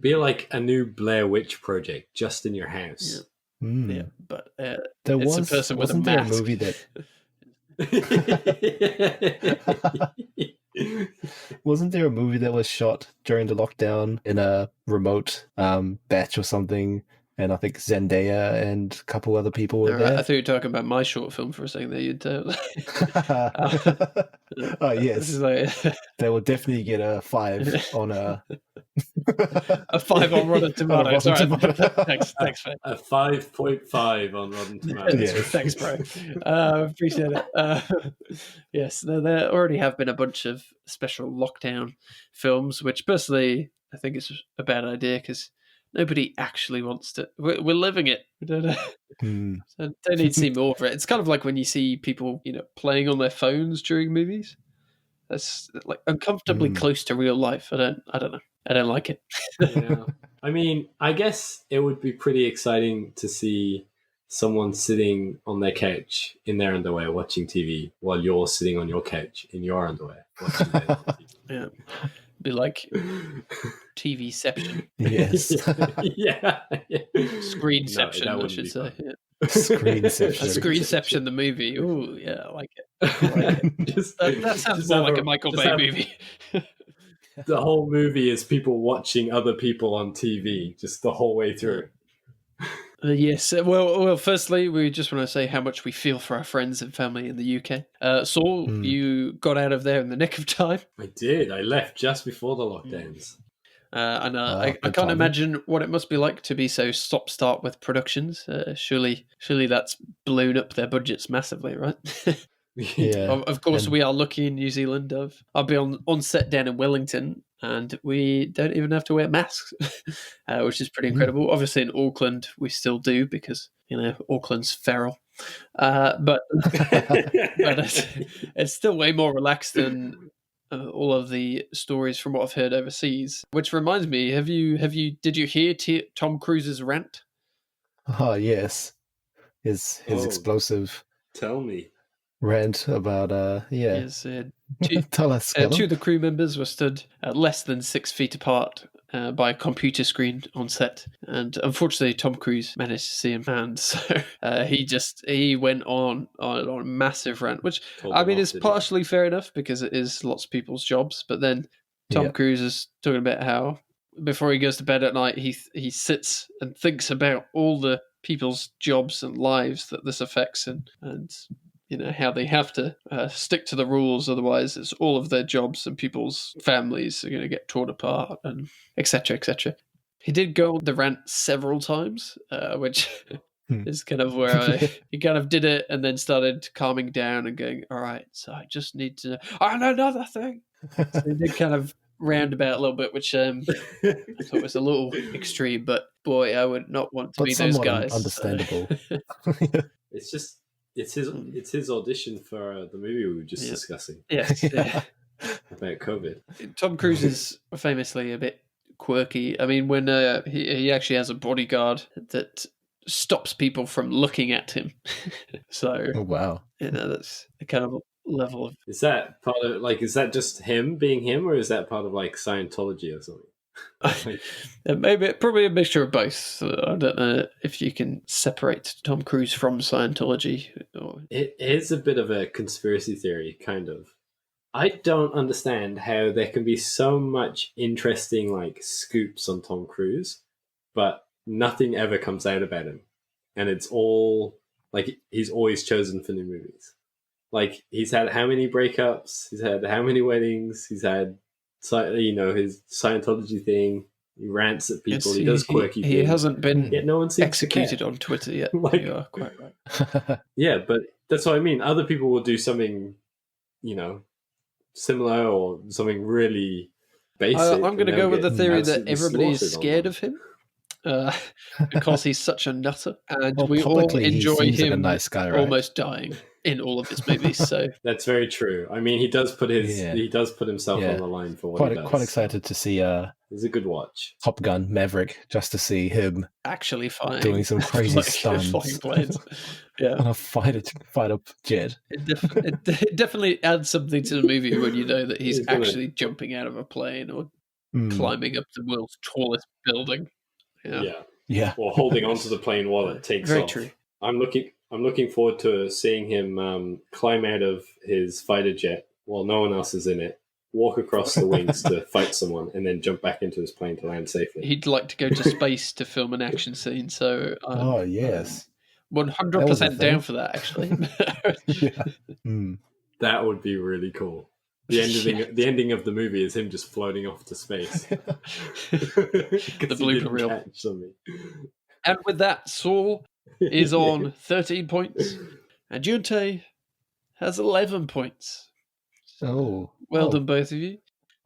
Be like a new Blair Witch project just in your house. Yeah, but there it's a person with a wasn't there a mask. movie that wasn't there a movie that was shot during the lockdown in a remote batch or something? And I think Zendaya and a couple other people were there. I thought you were talking about my short film for a second there. Oh, yes. Like, they will definitely get a 5 on a... a 5 on Rotten Tomatoes. Rotten Right. Tomatoes. Thanks, mate. A 5.5 on Rotten Tomatoes. Yes. Thanks, bro. Appreciate it. Yes, they already have been a bunch of special lockdown films, which personally I think is a bad idea because nobody actually wants to. We're living it. We don't, so don't need to see more of it. It's kind of like when you see people, playing on their phones during movies. That's like uncomfortably close to real life. I don't know. I don't like it. Yeah. I mean, I guess it would be pretty exciting to see someone sitting on their couch in their underwear watching TV while you're sitting on your couch in your underwear watching their TV. Yeah. Be like TVception, Yes. yeah. Screenception, No, that I wouldn't should be say. fun. Yeah. A Screenception. Screenception, the movie. Ooh, yeah, I like it. That sounds just more have like a Michael just Bay have- movie. The whole movie is people watching other people on TV just the whole way through. Yes. Well. Firstly, we just want to say how much we feel for our friends and family in the UK. Saul, you got out of there in the nick of time. I did. I left just before the lockdowns. I good can't timing. imagine what it must be like to be so stop-start with productions. Surely that's blown up their budgets massively, right? Yeah. Of course, And- we are lucky in New Zealand. I'll be on set down in Wellington, and we don't even have to wear masks, which is pretty incredible. Obviously, in Auckland, we still do because Auckland's feral. But it's still way more relaxed than all of the stories from what I've heard overseas. Which reminds me, did you hear Tom Cruise's rant? Oh yes, his Oh. explosive Tell me. rant about Yes, Tell us, two Callum. of the crew members were stood less than 6 feet apart by a computer screen on set, and unfortunately, Tom Cruise managed to see him, and so he went on a massive rant, which Told I them mean off, is did he? partially fair enough because it is lots of people's jobs, but then Tom Yeah. Cruise is talking about how before he goes to bed at night, he sits and thinks about all the people's jobs and lives that this affects, and how they have to stick to the rules, otherwise it's all of their jobs and people's families are going to get torn apart, and etc. etc. He did go on the rant several times, which is kind of where he kind of did it and then started calming down and going, all right, so I just need to another thing. So he did kind of roundabout a little bit, which I thought was a little extreme, but boy, I would not want to But be those somewhat guys. understandable. It's his audition for the movie we were just discussing Yes. Yeah. about COVID. Tom Cruise is famously a bit quirky. I mean, when he actually has a bodyguard that stops people from looking at him. So, Oh wow. that's the kind of level of... Is that part of is that just him being him, or is that part of Scientology or something? Probably a mixture of both. I don't know if you can separate Tom Cruise from Scientology. It is a bit of a conspiracy theory, kind of. I don't understand how there can be so much interesting scoops on Tom Cruise, but nothing ever comes out about him, and it's all he's always chosen for new movies. He's had how many breakups? He's had how many weddings? He's had his Scientology thing. He rants at people. Yes, he does quirky things. He hasn't been Yet no one seems executed to care. on Twitter yet. You are quite right. Yeah, but that's what I mean. Other people will do something, similar or something really basic. I'm going to go with the theory that absolutely everybody is slaughtered scared online. of him because he's such a nutter, and Well, we all publicly, he enjoy seems like a him nice guy, right? almost dying in all of his movies. So That's very true. I mean, he does put Yeah. himself Yeah. on the line for what he does. Quite excited to see It's a good watch. Top Gun Maverick, just to see him actually flying, doing some crazy flying stunts planes. Yeah, on a fighter jet. it definitely adds something to the movie when you know that he's He's gonna- actually jumping out of a plane or Mm, climbing up the world's tallest building. Yeah. yeah. Or holding onto the plane while it takes Very off. true. I'm looking forward to seeing him climb out of his fighter jet while no one else is in it, walk across the wings to fight someone, and then jump back into his plane to land safely. He'd like to go to space to film an action scene, so Oh yes. 100% down for that, actually. Yeah. Mm. That would be really cool. The ending of the movie is him just floating off to space. The blooper reel. Catch something. And with that, Saul is on 13 points, and Yoontae has 11 points. Oh, Well done, both of you.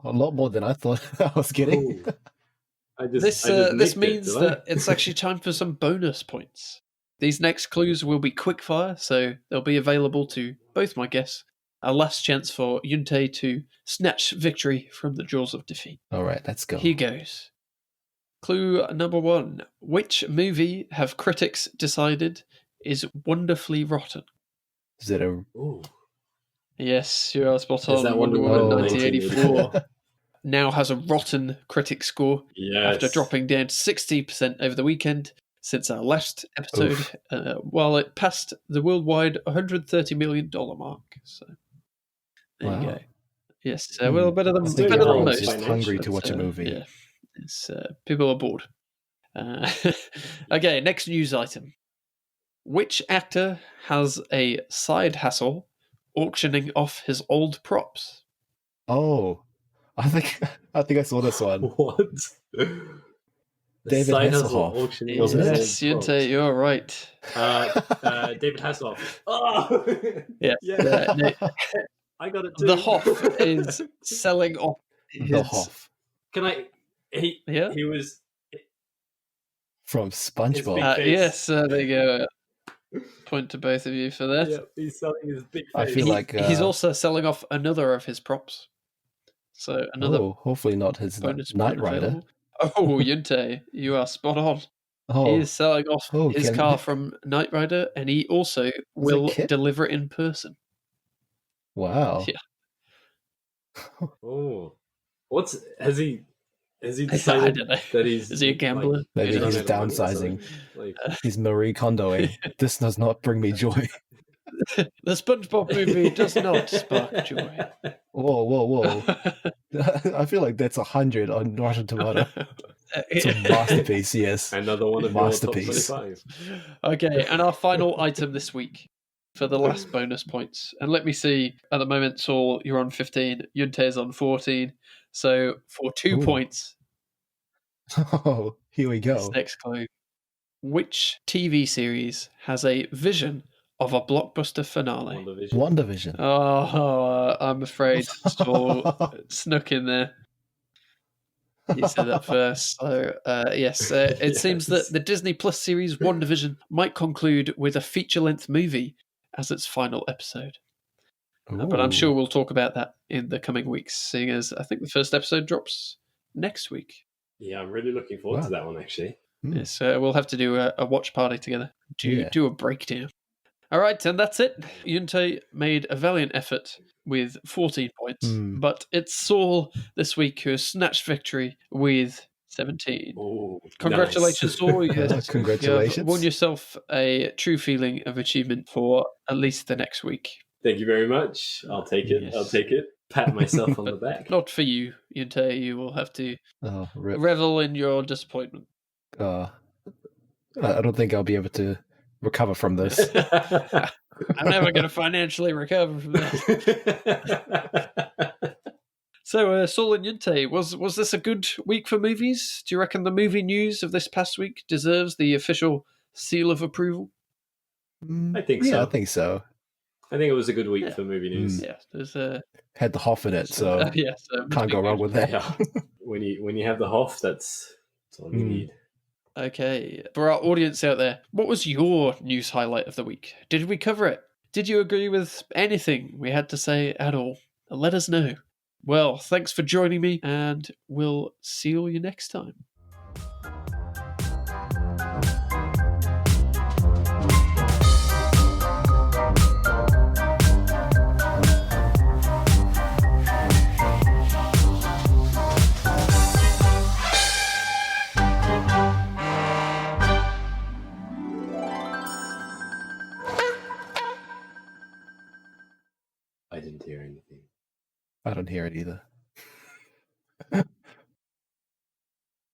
a lot more than I thought I was getting. Ooh. I just This nicked means it, did I? that it's actually time for some bonus points. These next clues will be quickfire, so they'll be available to both my guests. A last chance for Yoontae to snatch victory from the jaws of defeat. All right, let's go. Here goes. Clue number 1. Which movie have critics decided is wonderfully rotten? Is it a Ooh. Yes, you are spot Is on. that Wonder Wonder Woman Woman 1984. now has a rotten critic score Yes. after dropping down to 60% over the weekend since our last episode, while it passed the worldwide $130 million mark. So there you go. Yes, well, better than I think better than everyone's most. just hungry to But, watch a movie. Yeah, it's, people are bored. Okay, next news item. Which actor has a side hustle auctioning off his old props? Oh, I think I saw this one. What? David Side hustle Hasselhoff, auctioning wasn't off it? his Yes, old Yoontae, you're right. props. David Hasselhoff. Oh, Yes, yeah. no, I got it too. the Hoff is selling off his... The Hoff Can I? He was from his SpongeBob. big face. Yes, there you go. Point to both of you for that. Yeah, he's selling his big face. I feel like He's also selling off another of his props. So another hopefully not his bonus Knight point Rider. available. Oh, Yoontae, you are spot on. Oh, He is selling off his can- car from Knight Rider, and he also will kit? deliver it in person. wow. Yeah. Oh, has he I decided don't know. that he's Is he a gambler? Maybe he's he's running out of money or downsizing. something? Like, He's Marie Kondoing. This does not bring me joy. The SpongeBob movie does not spark joy. Whoa. I feel like that's 100 on Rotten Tomato. It's a masterpiece, yes. another one of your top Masterpiece. 25. Okay, and our final item this week for the last bonus points. And let me see, at the moment, Saul, you're on 15, Yunte's on 14. So for 2 Ooh. points, Oh, here we this go. next clue. Which TV series has a vision of a blockbuster finale? WandaVision. WandaVision. Oh, I'm afraid Saul snuck in there. You said that first. So, yes, it seems that Yes. the Disney Plus series WandaVision might conclude with a feature-length movie as its final episode. But I'm Ooh. sure we'll talk about that in the coming weeks, seeing as I think the first episode drops next week. Yeah, I'm really looking forward to that one, actually. Yes, we'll have to do a watch party together. Yeah. Do a breakdown. All right, and that's it. Yuntae made a valiant effort with 14 points, but it's Saul this week who has snatched victory with 17. Oh, Congratulations, nice. Saul. Yes. Congratulations. You've won yourself a true feeling of achievement for at least the next week. Thank you very much. I'll take it. Yes. I'll take it. Pat myself on the back. Not for you, Yuntae. You will have to Oh, rip. revel in your disappointment. I don't think I'll be able to recover from this. I'm never going to financially recover from this. So, Saul and Yuntae, was this a good week for movies? Do you reckon the movie news of this past week deserves the official seal of approval? I think so. Yeah, I think so. I think it was a good week for movie news. Yeah, there's Had the Hoff in it, so can't go wrong with that. Yeah. When you have the Hoff, that's all you need. Okay, for our audience out there, what was your news highlight of the week? Did we cover it? Did you agree with anything we had to say at all? Let us know. Well, thanks for joining me, and we'll see you next time. I didn't hear anything. I don't hear it either.